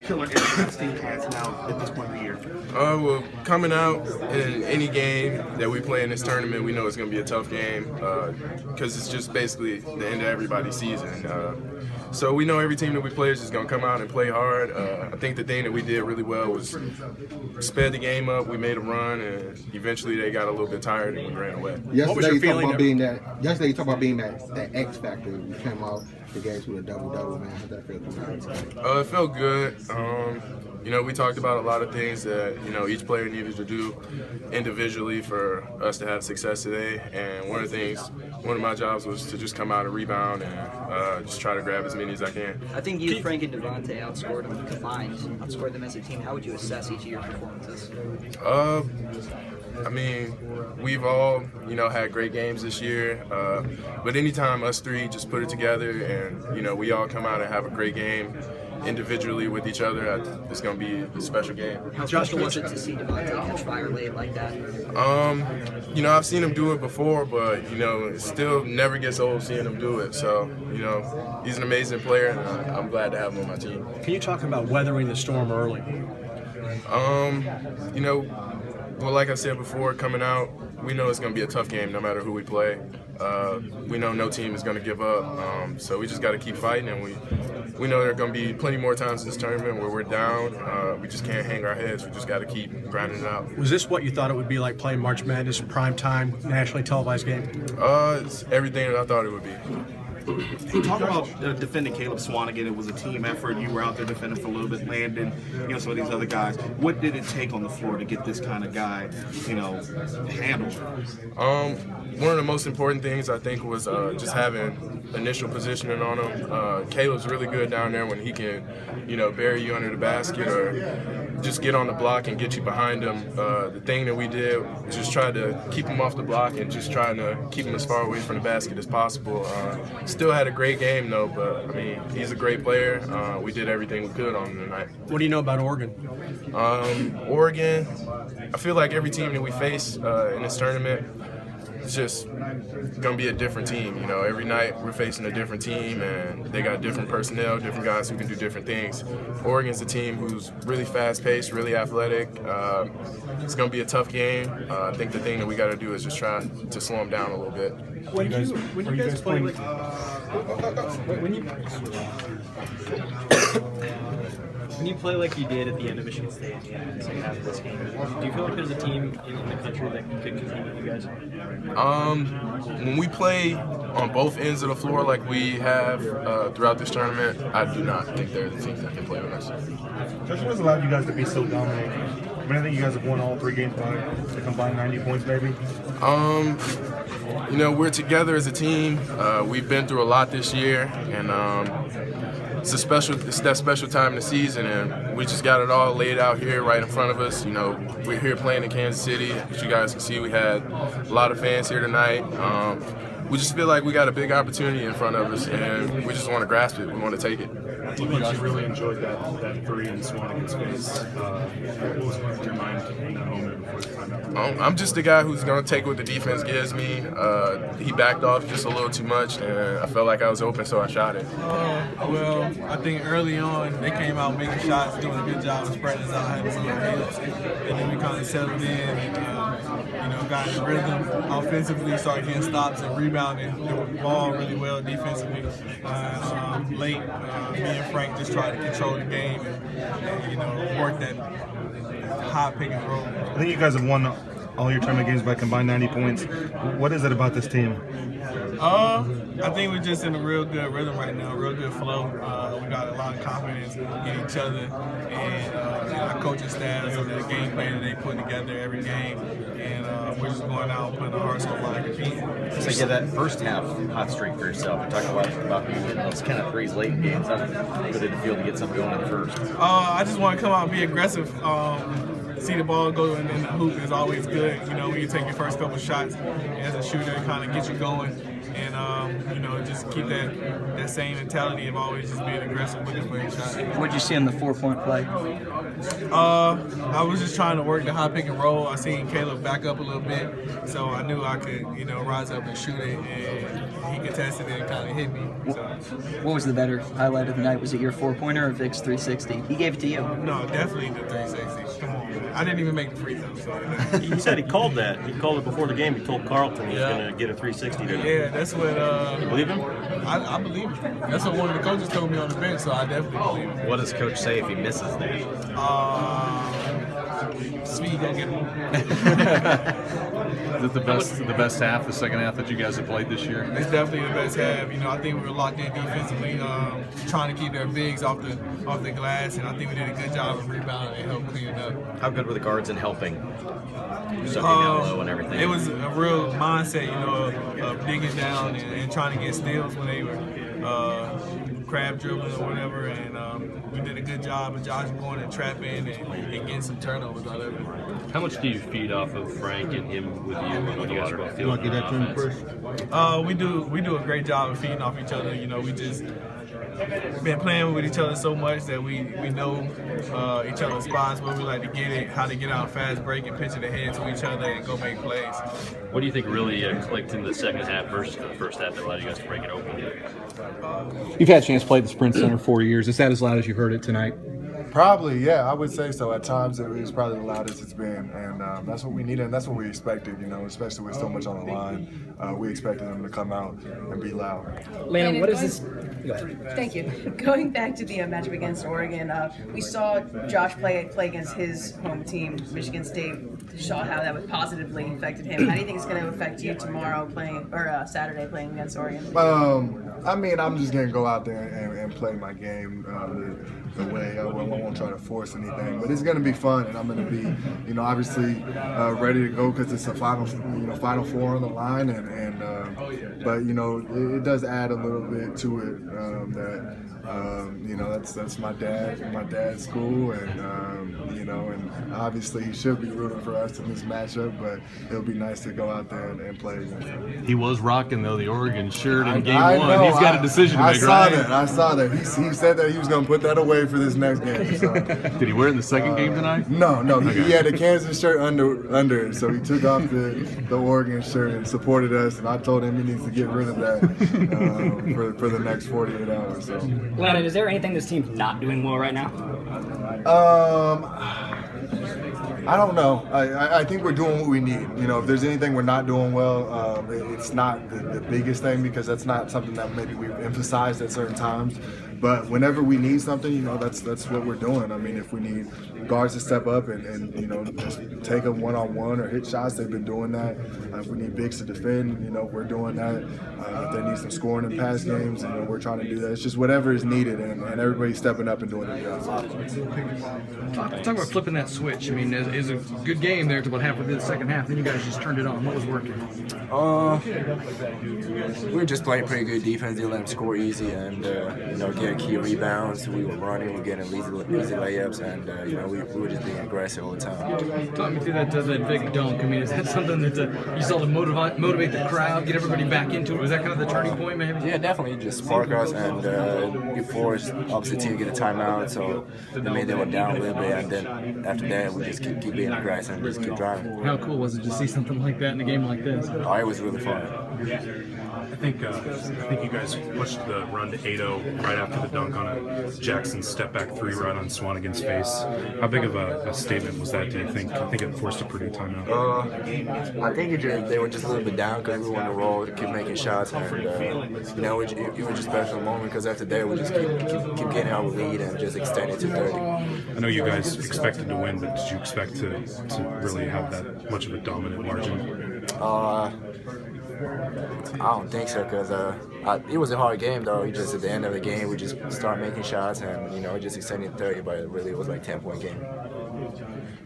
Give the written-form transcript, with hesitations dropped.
killer edge that team has now at this point in the year? Well, coming out in any game that we play in this tournament, we know it's going to be a tough game because it's just basically the end of everybody's season. So we know every team that we play is just going to come out and play hard. I think the thing that we did really well was sped the game up. We made a run, and eventually they got a little bit tired and we ran away. Yesterday you talked about being that X factor. You came out the games with a double-double, man. How'd that feel? It felt good. We talked about a lot of things that, each player needed to do individually for us to have success today. And one of my jobs was to just come out and rebound and just try to grab as many as I can. I think you, Frank, and Devonte outscored them combined, outscored them as a team. How would you assess each of your performances? We've all, had great games this year. But anytime us three just put it together and, we all come out and have a great game individually with each other, it's going to be a special game. How special was it to see Devonte catch fire late like that? I've seen him do it before, but, it still never gets old seeing him do it. So, he's an amazing player, and I'm glad to have him on my team. Can you talk about weathering the storm early? Well, like I said before, coming out, we know it's going to be a tough game no matter who we play. We know no team is going to give up, so we just got to keep fighting, and we know there are going to be plenty more times in this tournament where we're down. We just can't hang our heads. We just got to keep grinding it out. Was this what you thought it would be like playing March Madness, prime time, nationally televised game? It's everything that I thought it would be. Talk about defending Caleb Swanigan. It was a team effort. You were out there defending for a little bit. Landen, some of these other guys. What did it take on the floor to get this kind of guy, handled? One of the most important things I think was just having initial positioning on him. Caleb's really good down there when he can, bury you under the basket or just get on the block and get you behind him. The thing that we did was just try to keep him off the block and just trying to keep him as far away from the basket as possible. Still had a great game though, but he's a great player. We did everything we could on him tonight. What do you know about Oregon? Oregon, I feel like every team that we face in this tournament, it's just going to be a different team. Every night we're facing a different team, and they got different personnel, different guys who can do different things. Oregon's a team who's really fast-paced, really athletic. It's going to be a tough game. I think the thing that we got to do is just try to slow them down a little bit. When you guys play like when you play like you did at the end of Michigan State at the end of the second half of this game, do you feel like there's a team in the country that could compete with you guys? When we play on both ends of the floor like we have throughout this tournament, I do not think there's a team that can play with us. Coach, what has allowed you guys to be so dominant? I think you guys have won all 3 games by a combined 90 points, maybe. We're together as a team. We've been through a lot this year, and it's that special time in the season, and we just got it all laid out here right in front of us. We're here playing in Kansas City. As you guys can see, we had a lot of fans here tonight. We just feel like we got a big opportunity in front of us, and we just want to grasp it. We want to take it. You guys really enjoyed that 3 in Swanigan's face. What was going through your mind in that moment before the timeout? I'm just the guy who's going to take what the defense gives me. He backed off just a little too much, and I felt like I was open, so I shot it. Well, I think early on they came out making shots, doing a good job of spreading us out, having some hits, and then we kind of settled in and got in rhythm offensively, started getting stops and rebounding the ball really well defensively. Late, me and Frank just tried to control the game and work that high pick and roll. I think you guys have won all your tournament games by combined 90 points. What is it about this team? I think we're just in a real good rhythm right now, real good flow. We got a lot of confidence in each other and our coaching staff and the game plan that they put together every game. And we're just going out and putting our hearts on the line to compete. So you get that first half hot streak for yourself. You talk a lot about hitting those kind of threes late in games. How good did it feel to get something going in the first? I just want to come out and be aggressive. see the ball go in the hoop is always good. You know, when you take your first couple shots as a shooter, it kind of gets you going. And, you know, just keep that same mentality of always just being aggressive looking for your shot. What'd you see on the 4-point play? I was just trying to work the high pick and roll. I seen Caleb back up a little bit, so I knew I could, you know, rise up and shoot it, and he contested it and kind of hit me. So. What was the better highlight of the night? Was it your 4-pointer or Vic's 360? He gave it to you. No, definitely the 360. Come on. I didn't even make the free throw. So. He said he called that. He called it before the game. He told Carlton he was going to get a 360. Yeah, that's what. You believe him? I believe him. That's what one of the coaches told me on the bench, so I definitely believe him. What does Coach say if he misses that? Svi gonna get him. Is it the best half, the second half that you guys have played this year? It's definitely the best half. You know, I think we were locked in defensively, trying to keep their bigs off the glass, and I think we did a good job of rebounding and help clean it up. How good were the guards in helping? Sucking down low and everything. It was a real mindset, you know, of digging down and trying to get steals when they were crab dribbling or whatever, and we did a good job of Josh going and trapping and getting some turnovers out of it. How much do you feed off of Frank and him with you when you guys are both feeling we do a great job of feeding off each other. You know, we just been playing with each other so much that we know each other's spots, where we like to get it, how to get out fast break and pitch it ahead to each other and go make plays. What do you think really clicked in the second half versus the first half that allowed you guys to break it open? You've had a chance to play at the Sprint Center 4 years. Is that as loud as you heard it tonight? Probably, yeah, I would say so. At times, it was probably the loudest it's been, and that's what we needed, and that's what we expected. You know, especially with so much on the line, we expected them to come out and be loud. Landon, what is this? Thank you. Going back to the matchup against Oregon, we saw Josh play against his home team, Michigan State. Saw how that would positively affected him. How do you think it's going to affect you tomorrow playing, or Saturday playing against Oregon? I mean, I'm just gonna go out there and play my game the way I won't try to force anything, but it's gonna be fun, and I'm gonna be, you know, obviously ready to go because it's a final four on the line, but you know, it does add a little bit to it that. You know, that's my dad's school, and you know, and obviously he should be rooting for us in this matchup, but it'll be nice to go out there and play against him. He was rocking though the Oregon shirt in game one. He's got a decision to make, right? I saw that. He said that he was going to put that away for this next game. So. Did he wear it in the second game tonight? No. Okay. He had a Kansas shirt under it, so he took off the Oregon shirt and supported us. And I told him he needs to get rid of that for the next 48 hours. So. Landon, is there anything this team's not doing well right now? I don't know. I think we're doing what we need. You know, if there's anything we're not doing well, it's not the biggest thing, because that's not something that maybe we've emphasized at certain times. But whenever we need something, you know, that's what we're doing. I mean, if we need guards to step up and you know, just take them one-on-one or hit shots, they've been doing that. If we need bigs to defend, you know, we're doing that. If they need some scoring in pass games, you know, we're trying to do that. It's just whatever is needed, and everybody's stepping up and doing their job. Talk about flipping that switch. I mean, it was a good game there to about halfway through the second half. Then you guys just turned it on. What was working? We were just playing pretty good defense. They let them score easy and you know, get key rebounds. We were running, we were getting easy layups, and you know, we were just being aggressive all the time. Talk me through that big dunk. I mean, is that something that you saw to motivate the crowd, get everybody back into it? Was that kind of the turning point, maybe? Yeah, definitely. Just spark us, and we forced opposite team to get a timeout, so maybe they were down a little bit, and then after that, we just keep being aggressive and just keep driving. How cool was it to see something like that in a game like this? Oh, it was really fun. I think you guys pushed the run to 8-0 right after the dunk on a Jackson step back three right on Swanigan's face. How big of a statement was that, do you think? I think it forced a Purdue timeout. I think they were just a little bit down because we were on the roll to keep making shots, and you know, it was just a special moment because after that we just keep getting our lead and just extend it to 30. I know you guys expected to win, but did you expect to really have that much of a dominant margin? I don't think so, because it was a hard game though. We just at the end of the game we just started making shots, and you know, it just extended 30, but it really was like 10-point game.